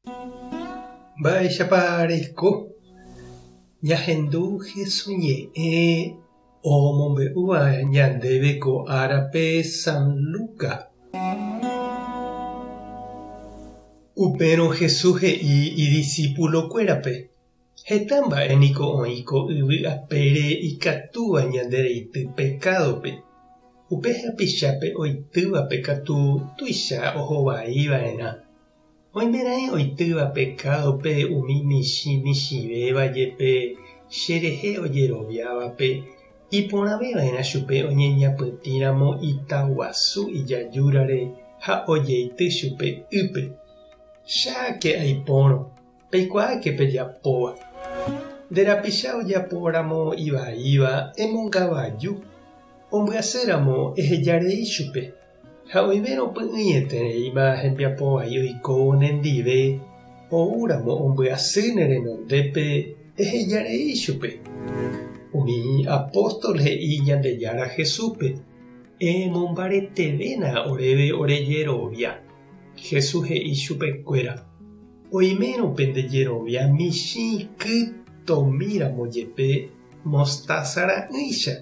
Mba'éichapareko ñahendu Jesús ñe'ẽ omombe'úva ñandéve ko árape San Lucas. Upérõ Jesús he'i idiscípulokuérape: heta mba'éniko oĩ ko yvy apére ikatúva ñande reity pekádope. Upe hapichápe oitývape katu tuicha ohovaiva'erã. Oimerãi oitýva pekádope umi michĩvéva jepe cherehe ojeroviávape iporãveva'erã chupe oñeñapytĩramo itaguasu ijajúrare ha ojeity chupe ýpe. Cháke aipórõ, peikuaáke pejapóva. Nde rapicha ojapóramo ivaíva emongavaju. Ombyasýramo ehejarei chupe. Ha oimérõ py'ỹietereíva hembiapovai oikóvo nendive oúramo ombyasy nerenondépe ehejarei chupe. Umi apóstol he'i Ñandejára Jesúspe: emombaretevéna oréve orejerovia. Jesús he'i chupekuéra: oimérõ pe ndejerovia michĩ kytomíramo jepe mostázara'ỹicha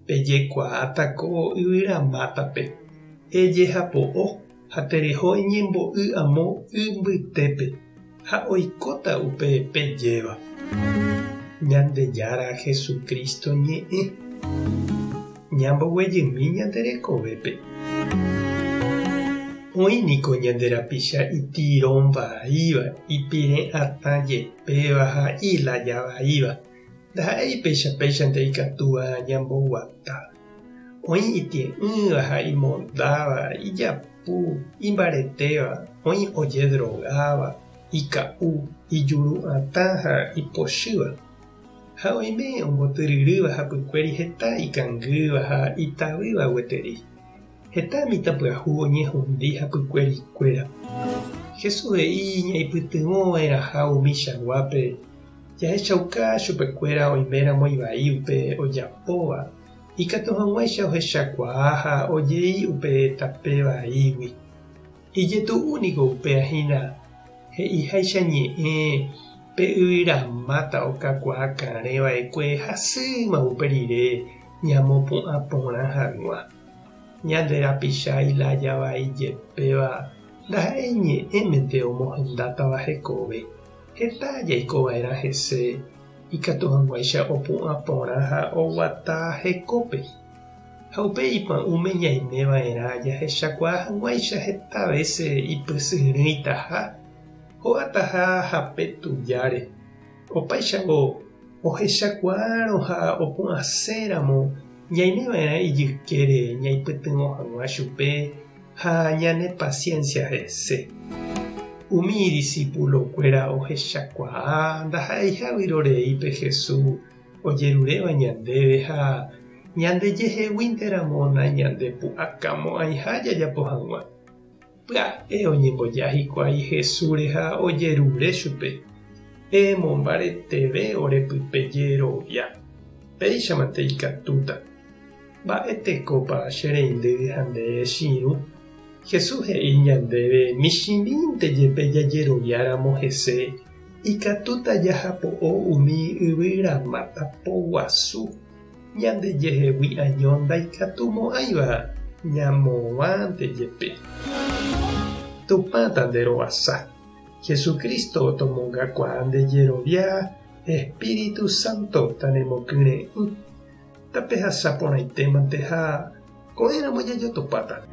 pejekuaátako yvyramátape. Ejehapo'o ha tereho eñembo'y ymbytépe ha oikóta upe pejéva. Ñandejára Jesukristo ñe'ẽ ñamboguejymi ñanderekovépe. Oĩniko ñande rapicha itirõvaíva, ipire'atã jepéva ha ilajavaíva. Ndaha'éi péicha ndeikatúva ñamboguata. Oĩ itie'ỹva ha imondáva, ijapu, imbaretéva, oĩ ojedrogáva, ika'u, ijuru'atã ha ipochýva. Ha oime ombotyryrýva hapykuéri heta ikangýva ha itavýva gueteri. Heta mitãpyahu oñehundi hapykuérikuéra. Jesús he'i ñaipytyvõva'erãha umi chaguápe jahechauka chupekuéra oiméramo ivai upe ojapóva. Ikatu hag̃uáicha ohechakuaa ha ojei upe tape vaígui. Ijetu'úniko upe ahína he'iháicha ñe'ẽ pe yvyramáta okakuaakarẽva'ekue hasýma upe rire ñamopu'ã porã hag̃ua. Ñande rapicha ilajavai jepéva ndaha'éi ñe'ẽmente omohendátava hekove. Heta jaikova'erã hese ikatu hag̃uáicha opu'ã porã ha oguata hekópe. Ha upe ipa'ũme ñaimeva'erã jahechakuaa hag̃uáicha heta vese ipysyrỹitaha, ho'ataha ha petujáre. Opaichagua ohechakuárõ ha opu'aséramo ñaimeva'erã ijykére ñaipytyvõ hag̃ua chupe ha ñane paciencia hese. Umi discípulokuéra ohechakuaa ndaha'eihágui rorei pe Jesús ojeruréva ñandéve ha ñandejeheguínteramona ñandepu'akámo aiha jajapo hag̃ua. Pya'e oñemboja hikuái Jesúsre ha ojerure chupe: emombareteve orepypejerovia. Péichamante ikatúta. Mba'etekópa chereindy ha nde chiru. Jesús he'i ñandéve michĩmínte jepe jajeroviáramo hese ikatúta jahapo'o umi yvyramátapo guasu ñandejehegui año ndaikatumo'ãiva ñamovãnte jepe. Tupãta nderovasa. Jesucristo tomongakuaa ndejerovia Espíritu Santo tanemokyrẽ'ỹ. Tape hasapórãitémante ha ko'ẽramo jajotopáta.